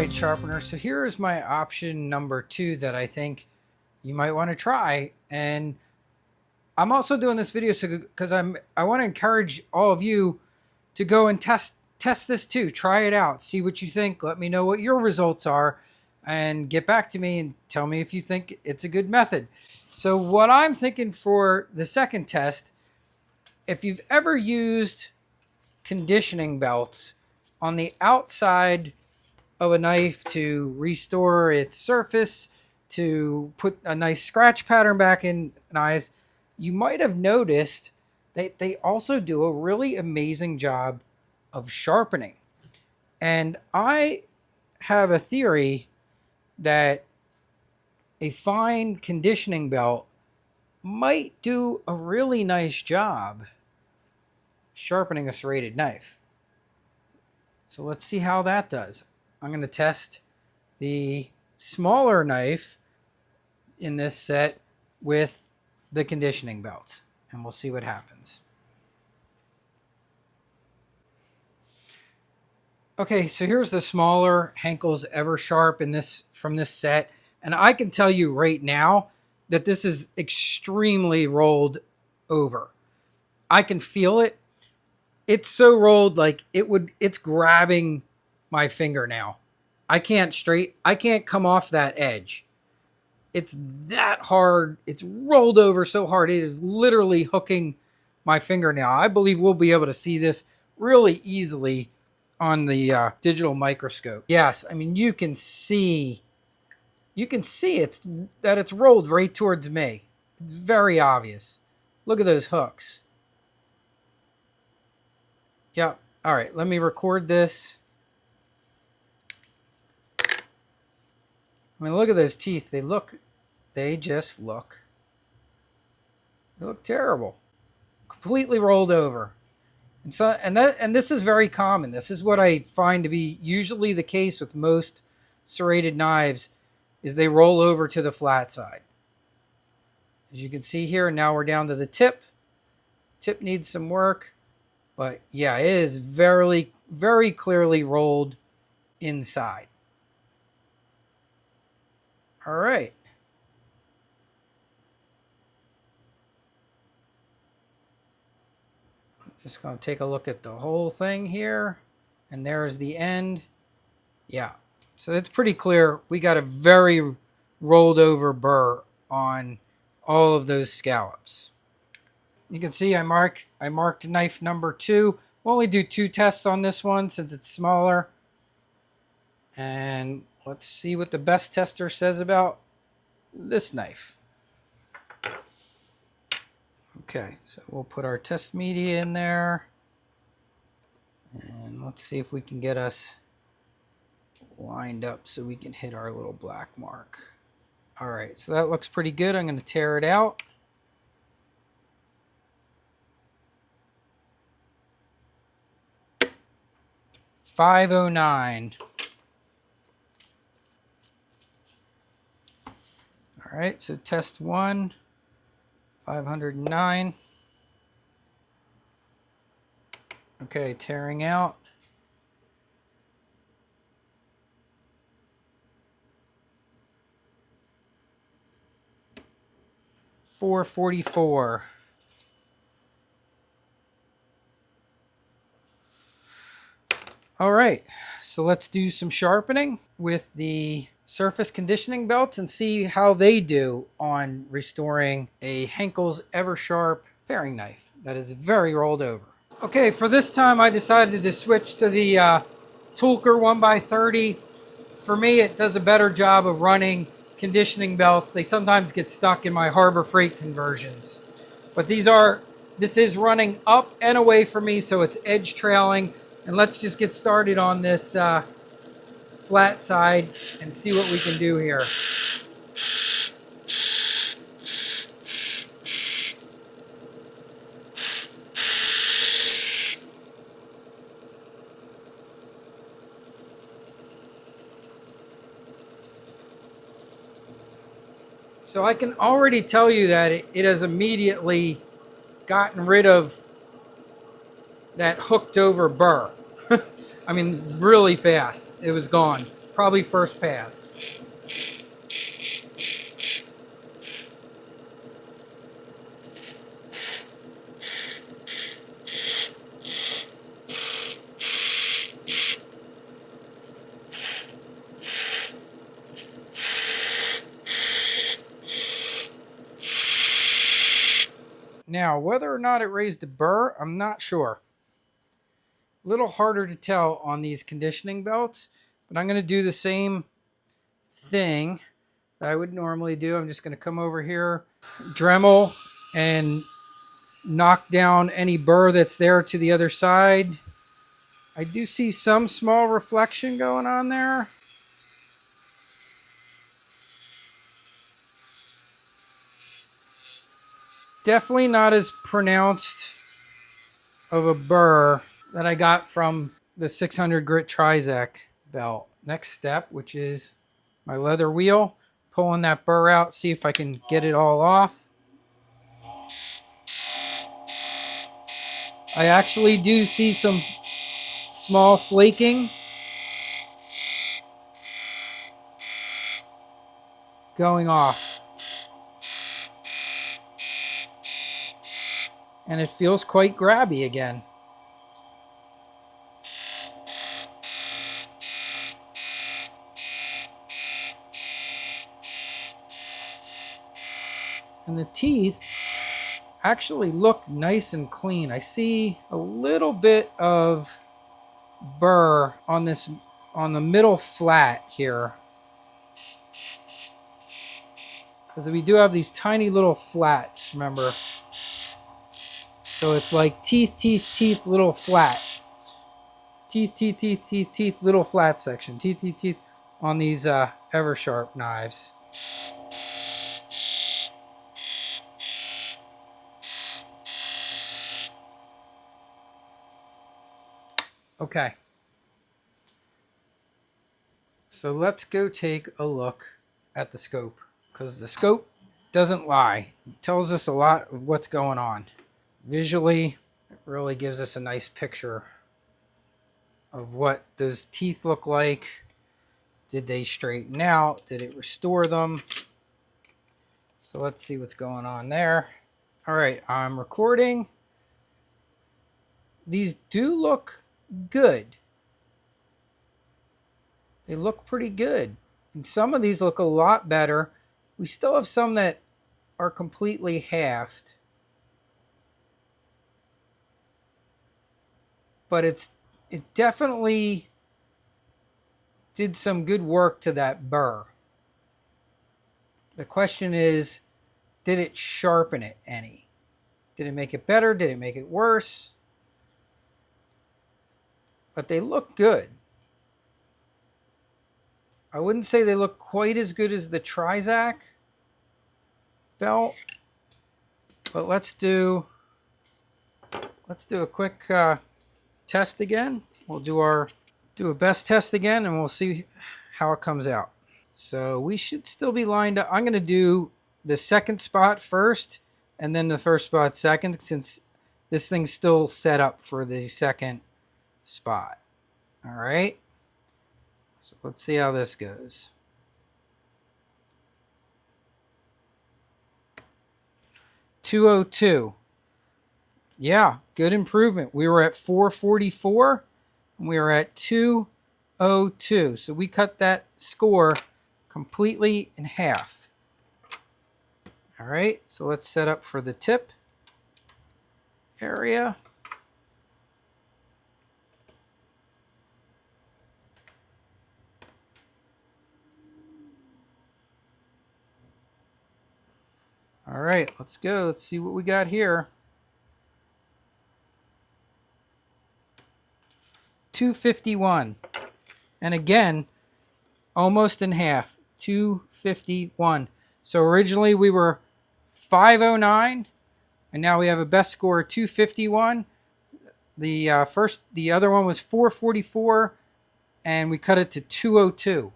right, sharpener. So here is my option number 2 that I think you might want to try. And I'm also doing this video because I want to encourage all of you to go and test this too. Try it out. See what you think. Let me know what your results are and get back to me and tell me if you think it's a good method. So what I'm thinking for the second test, if you've ever used conditioning belts on the outside of a knife to restore its surface, to put a nice scratch pattern back in knives, you might have noticed that they also do a really amazing job of sharpening. And I have a theory that a fine conditioning belt might do a really nice job sharpening a serrated knife. So let's see how that does. I'm going to test the smaller knife in this set with the conditioning belt, and we'll see what happens. Okay, so here's the smaller Henckels Eversharp from this set, and I can tell you right now that this is extremely rolled over. I can feel it. It's so rolled like it's grabbing my finger now. I can't come off that edge. It's that hard. It's rolled over so hard. It is literally hooking my finger now. I believe we'll be able to see this really easily on the digital microscope. Yes, I mean, you can see that it's rolled right towards me. It's very obvious. Look at those hooks. Yeah. All right, let me record this. I mean, look at those teeth. They just look terrible. Completely rolled over. And this is very common. This is what I find to be usually the case with most serrated knives, is they roll over to the flat side. As you can see here, now we're down to the tip. Tip needs some work, but yeah, it is very, very clearly rolled inside. All right. Just going to take a look at the whole thing here. And there's the end. Yeah. So it's pretty clear. We got a very rolled over burr on all of those scallops. You can see I marked knife number 2. We'll only do 2 tests on this one since it's smaller. And let's see what the best tester says about this knife. Okay, so we'll put our test media in there. And let's see if we can get us lined up so we can hit our little black mark. All right, so that looks pretty good. I'm going to tear it out. .509. All right, so test 1, 509. Okay, tearing out. .444. All right, so let's do some sharpening with the surface conditioning belts and see how they do on restoring a Henckels Eversharp paring knife that is very rolled over. Okay, for this time I decided to switch to the Toolker 1x30. For me, it does a better job of running conditioning belts. They sometimes get stuck in my Harbor Freight conversions. But this is running up and away from me, so it's edge trailing. And let's just get started on this flat side and see what we can do here. So I can already tell you that it has immediately gotten rid of that hooked over burr. I mean, really fast. It was gone. probably first pass. Now, whether or not it raised a burr, I'm not sure. A little harder to tell on these conditioning belts, but I'm going to do the same thing that I would normally do. I'm just going to come over here, Dremel, and knock down any burr that's there to the other side. I do see some small reflection going on there. Definitely not as pronounced of a burr that I got from the 600 grit Trizact belt. Next step, which is my leather wheel, pulling that burr out, see if I can get it all off. I actually do see some small flaking going off. And it feels quite grabby again. And the teeth actually look nice and clean. I see a little bit of burr on the middle flat here. Because we do have these tiny little flats, remember? So it's like teeth, teeth, teeth, little flat. Teeth, teeth, teeth, teeth, teeth, little flat section. Teeth, teeth, teeth on these Eversharp knives. Okay. So let's go take a look at the scope. Because the scope doesn't lie. It tells us a lot of what's going on. Visually, it really gives us a nice picture of what those teeth look like. Did they straighten out? Did it restore them? So let's see what's going on there. All right, I'm recording. These do look good. They look pretty good. And some of these look a lot better. We still have some that are completely halved. But it definitely did some good work to that burr. The question is, did it sharpen it any? Did it make it better? Did it make it worse? But they look good. I wouldn't say they look quite as good as the Trizact belt, but let's do a quick test again. We'll do a best test again, and we'll see how it comes out. So we should still be lined up. I'm going to do the second spot first, and then the first spot second, since this thing's still set up for the second spot. All right. So let's see how this goes. .202. Yeah, good improvement. We were at 444 and we were at 202. So we cut that score completely in half. All right, so let's set up for the tip area. All right, let's go. Let's see what we got here. 251. And again, almost in half. 251. So originally we were 509, and now we have a best score of 251. The other one was 444, and we cut it to 202.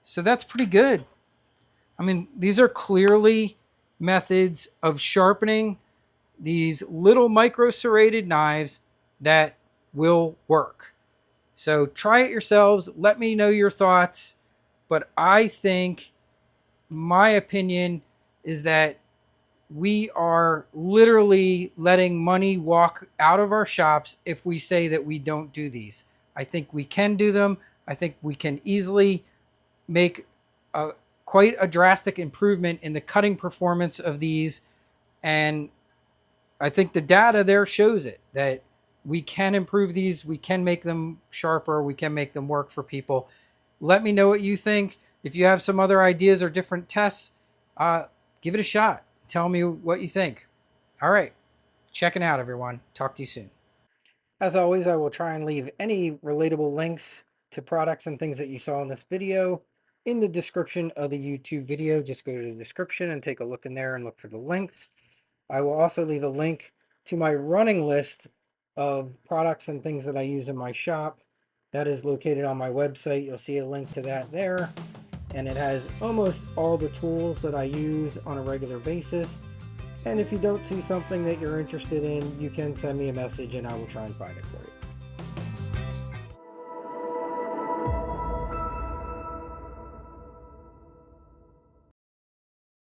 So that's pretty good. I mean, these are clearly methods of sharpening these little micro serrated knives that will work. So try it yourselves. Let me know your thoughts. but I think my opinion is that we are literally letting money walk out of our shops if we say that we don't do these. I think we can do them. I think we can easily make quite a drastic improvement in the cutting performance of these. And I think the data there shows it, that we can improve these. We can make them sharper. We can make them work for people. Let me know what you think. If you have some other ideas or different tests, give it a shot. Tell me what you think. All right. Checking out, everyone. Talk to you soon. As always, I will try and leave any relatable links to products and things that you saw in this video in the description of the YouTube video. Just go to the description and take a look in there and look for the links. I will also leave a link to my running list of products and things that I use in my shop. That is located on my website. You'll see a link to that there. And it has almost all the tools that I use on a regular basis. And if you don't see something that you're interested in, you can send me a message and I will try and find it for you.